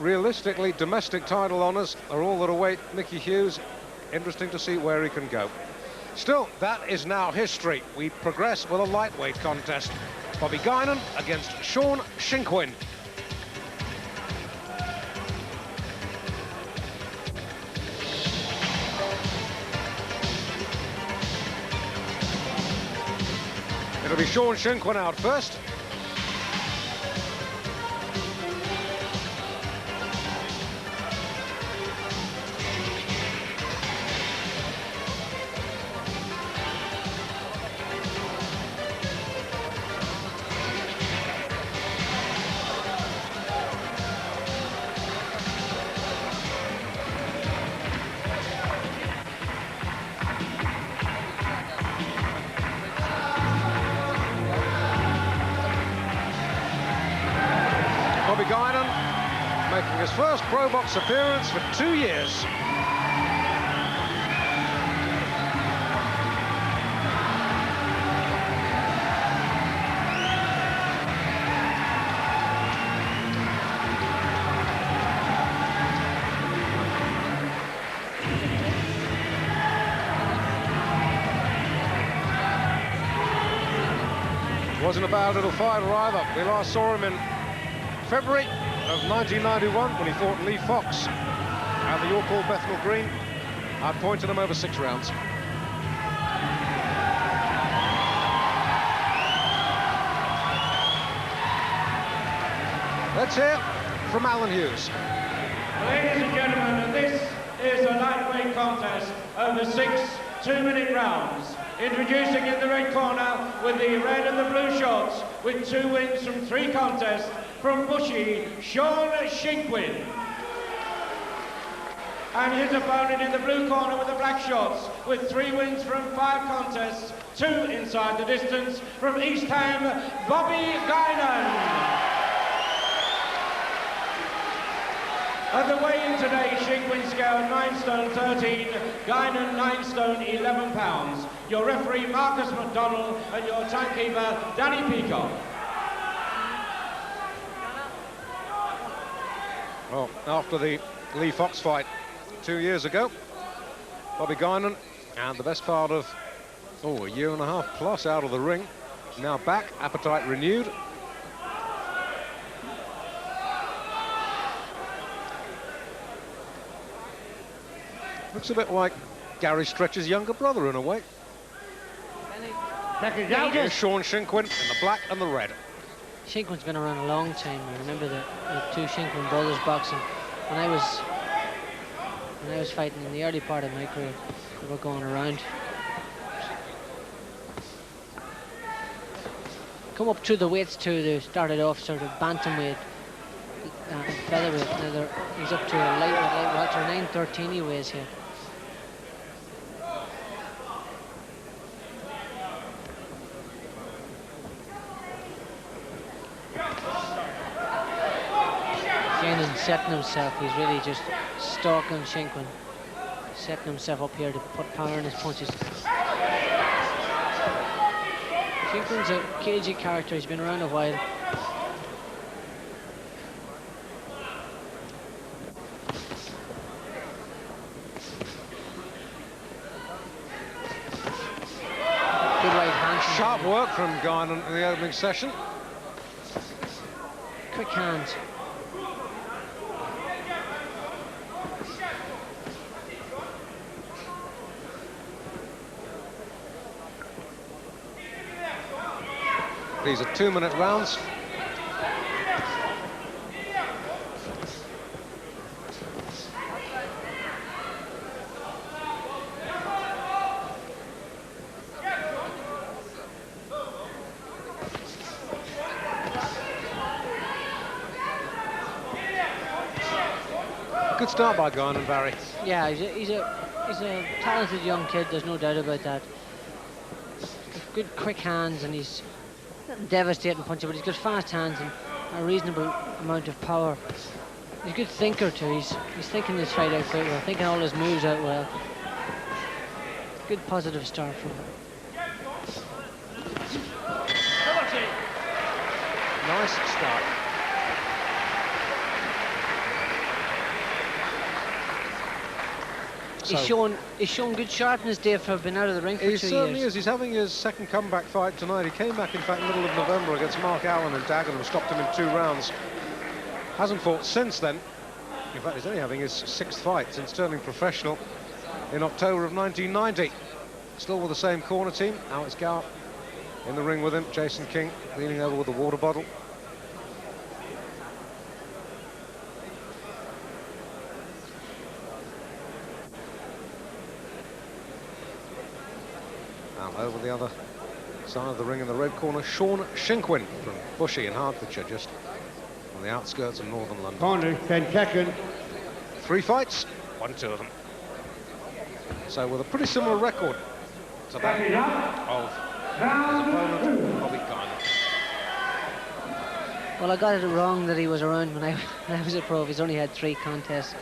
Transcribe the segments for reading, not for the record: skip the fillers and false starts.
realistically, domestic title honours are all that await Mickey Hughes. Interesting to see where he can go. Still, that is now history. We progress with a lightweight contest. Bobby Guynan against Shaun Shinkwin. It'll be Shaun Shinkwin out first. Bobby Guynan making his first pro box appearance for 2 years. Wasn't a bad little fighter either. We last saw him in February of 1991 when he fought Lee Fox at the York Hall Bethnal Green. I pointed him over 6 rounds. Let's hear from Alan Hughes. Ladies and gentlemen, this is a lightweight contest over 6 2-minute rounds. Introducing in the red corner with the red and the blue shorts, with 2 wins from 3 contests, from Bushy, Shaun Shinkwin. And his opponent in the blue corner with the black shorts, with 3 wins from 5 contests, 2 inside the distance, from East Ham, Bobby Guynan. At the weigh-in today, Shinkwin scaled 9 stone 13, Guynan 9 stone 11 pounds. Your referee, Marcus McDonnell, and your timekeeper, Danny Peacock. Well, after the Lee Fox fight 2 years ago, Bobby Guynan, and the best part of, a year and a half plus out of the ring, now back, appetite renewed. Looks a bit like Gary Stretch's younger brother in a way. Here's Shaun Shinkwin in the black and the red. Shinkwin's been around a long time. I remember the 2 Shinkwin brothers boxing when I was fighting in the early part of my career. They were going around. Come up through the weights too. They started off sort of bantamweight, featherweight. Now he's up to a lightweight welter, 913 he weighs here. Setting himself, he's really just stalking Shinkwin, setting himself up here to put power in his punches. Shinkwin's a cagey character, he's been around a while. Good right hand. Sharp work from Guynan in the opening session. Quick hands. These are 2-minute rounds. Good start by Guynan, Barry. Yeah, he's a talented young kid, there's no doubt about that. Good quick hands, and he's not a devastating puncher, but he's got fast hands and a reasonable amount of power. He's a good thinker too. He's thinking this fight out quite well, thinking all his moves out well. Good positive start from him. Nice start. He's shown good sharpness, Dave, for being out of the ring for 2 years. He certainly is. He's having his second comeback fight tonight. He came back, in fact, middle of November against Mark Allen in Dagenham, stopped him in 2 rounds. Hasn't fought since then. In fact, he's only having his 6th fight since turning professional in October of 1990. Still with the same corner team. Alex Gower in the ring with him. Jason King leaning over with the water bottle. Now over the other side of the ring in the red corner, Shaun Shinkwin from Bushey in Hertfordshire, just on the outskirts of northern London. Corner, 10 seconds. 3 fights, won 2 of them. So with a pretty similar record to that of his opponent, Bobby Guynan. Well, I got it wrong that he was around when I was a pro. He's only had 3 contests.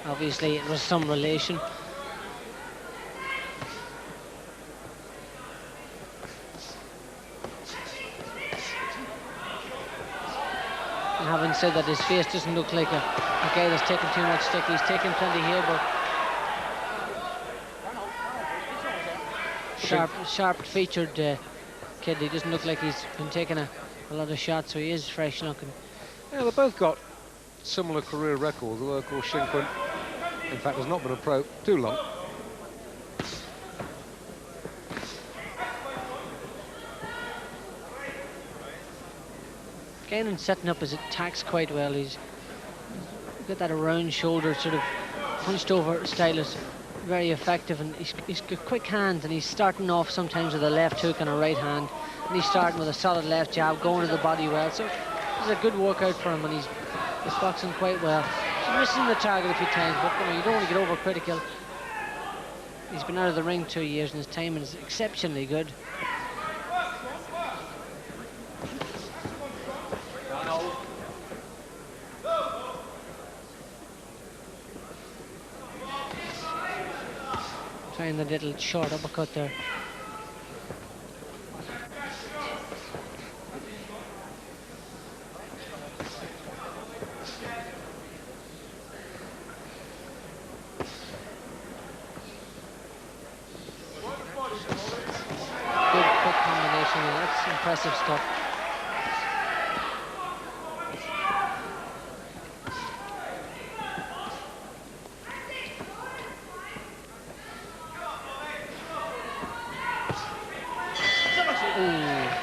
Obviously, it was some relation. And having said that, his face doesn't look like a guy that's taking too much stick. He's taking plenty here, but sharp-featured kid. He doesn't look like he's been taking a lot of shots, so he is fresh looking. Yeah, they've both got similar career records, although of course Shinkwin, in fact, has not been a pro too long. Guynan setting up his attacks quite well. He's got that around shoulder, sort of hunched over style is very effective, and he's got quick hands, and he's starting off sometimes with a left hook and a right hand, and he's starting with a solid left jab, going to the body well. So it's a good workout for him, and he's boxing quite well. He's missing the target a few times, but you don't want to get overcritical. He's been out of the ring 2 years, and his timing is exceptionally good. Trying the little short uppercut there. Good quick combination, that's impressive stuff.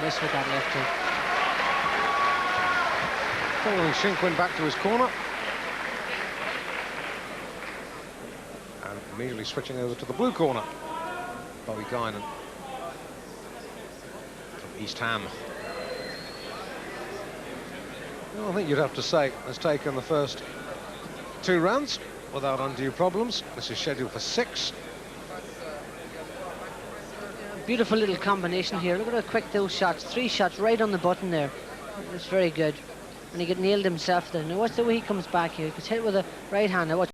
Missed with that left hook. Following Shinkwin back to his corner. And immediately switching over to the blue corner. Bobby Guynan from East Ham. Well, I think you'd have to say has taken the first 2 rounds without undue problems. This is scheduled for 6. Beautiful little combination here. Look at how quick those shots. 3 shots right on the button there. It's very good. And he got nailed himself there. Now watch the way he comes back here. He gets hit with a right hand. Now watch.